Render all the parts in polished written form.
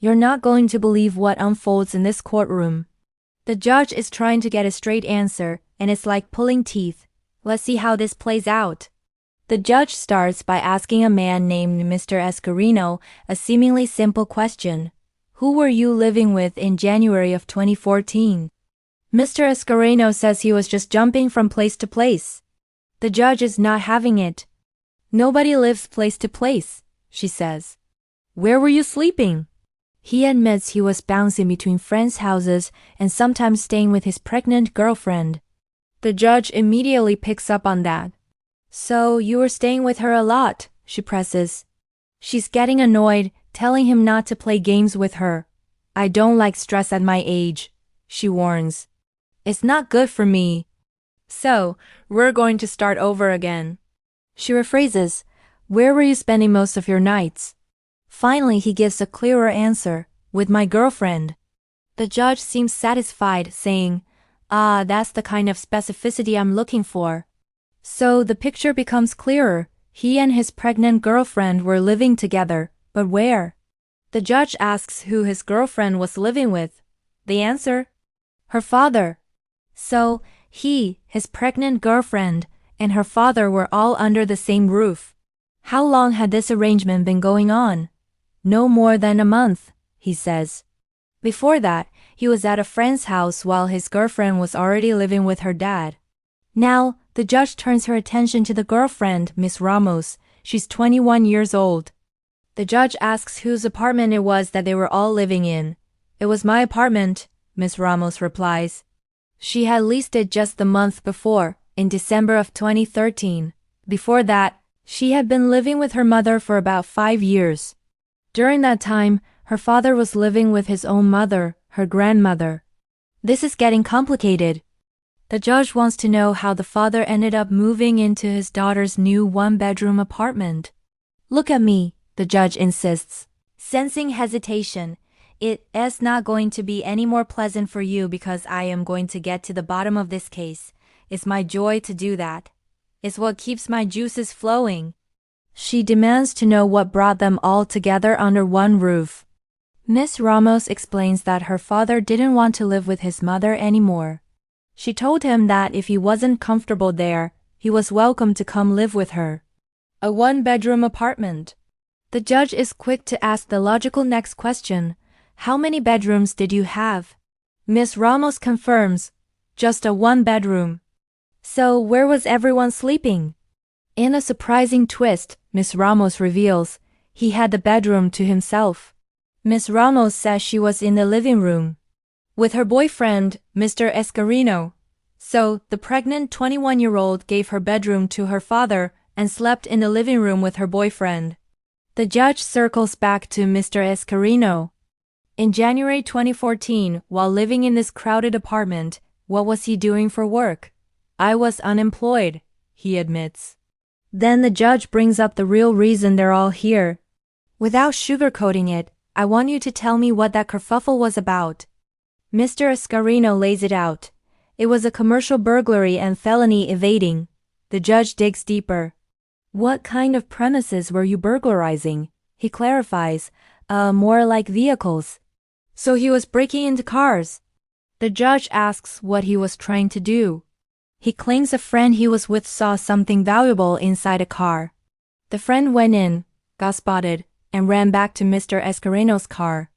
You're not going to believe what unfolds in this courtroom. The judge is trying to get a straight answer, and it's like pulling teeth. Let's see how this plays out. The judge starts by asking a man named Mr. Escarino a seemingly simple question. Who were you living with in January of 2014? Mr. Escarino says he was just jumping from place to place. The judge is not having it. Nobody lives place to place, she says. Where were you sleeping? He admits he was bouncing between friends' houses and sometimes staying with his pregnant girlfriend. The judge immediately picks up on that. So you were staying with her a lot, she presses. She's getting annoyed, telling him not to play games with her. I don't like stress at my age, she warns. It's not good for me. So, we're going to start over again. She rephrases, where were you spending most of your nights? Finally, he gives a clearer answer, with my girlfriend. The judge seems satisfied, saying, that's the kind of specificity I'm looking for. So the picture becomes clearer. He and his pregnant girlfriend were living together, but where? The judge asks who his girlfriend was living with. The answer? Her father. So, he, his pregnant girlfriend, and her father were all under the same roof. How long had this arrangement been going on? No more than a month, he says. Before that, he was at a friend's house while his girlfriend was already living with her dad. Now, the judge turns her attention to the girlfriend, Miss Ramos. She's 21 years old. The judge asks whose apartment it was that they were all living in. It was my apartment, Miss Ramos replies. She had leased it just the month before, in December of 2013. Before that, she had been living with her mother for about 5 years. During that time, her father was living with his own mother, her grandmother. This is getting complicated. The judge wants to know how the father ended up moving into his daughter's new one-bedroom apartment. Look at me, the judge insists. Sensing hesitation, it is not going to be any more pleasant for you because I am going to get to the bottom of this case. It's my joy to do that. It's what keeps my juices flowing. She demands to know what brought them all together under one roof. Miss Ramos explains that her father didn't want to live with his mother anymore. She told him that if he wasn't comfortable there, he was welcome to come live with her. A one-bedroom apartment. The judge is quick to ask the logical next question. How many bedrooms did you have? Miss Ramos confirms, just a one-bedroom. So where was everyone sleeping? In a surprising twist, Miss Ramos reveals, he had the bedroom to himself. Miss Ramos says she was in the living room with her boyfriend, Mr. Escarino. So, the pregnant 21-year-old gave her bedroom to her father and slept in the living room with her boyfriend. The judge circles back to Mr. Escarino. In January 2014, while living in this crowded apartment, what was he doing for work? I was unemployed, he admits. Then the judge brings up the real reason they're all here. Without sugarcoating it, I want you to tell me what that kerfuffle was about. Mr. Escarino lays it out. It was a commercial burglary and felony evading. The judge digs deeper. What kind of premises were you burglarizing? He clarifies. More like vehicles. So he was breaking into cars. The judge asks what he was trying to do. He claims a friend he was with saw something valuable inside a car. The friend went in, got spotted, and ran back to Mr. Escarino's car.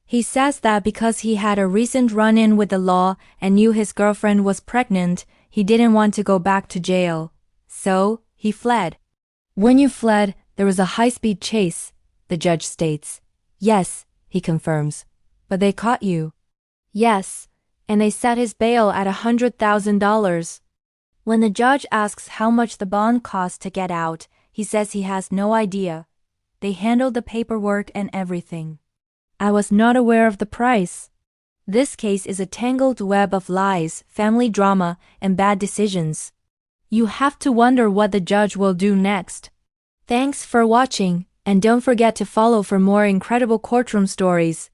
He says that because he had a recent run-in with the law and knew his girlfriend was pregnant, he didn't want to go back to jail. So, he fled. When you fled, there was a high-speed chase, the judge states. Yes, he confirms. But they caught you. Yes, and they set his bail at $100,000. When the judge asks how much the bond cost to get out, he says he has no idea. They handled the paperwork and everything. I was not aware of the price. This case is a tangled web of lies, family drama, and bad decisions. You have to wonder what the judge will do next. Thanks for watching, and don't forget to follow for more incredible courtroom stories.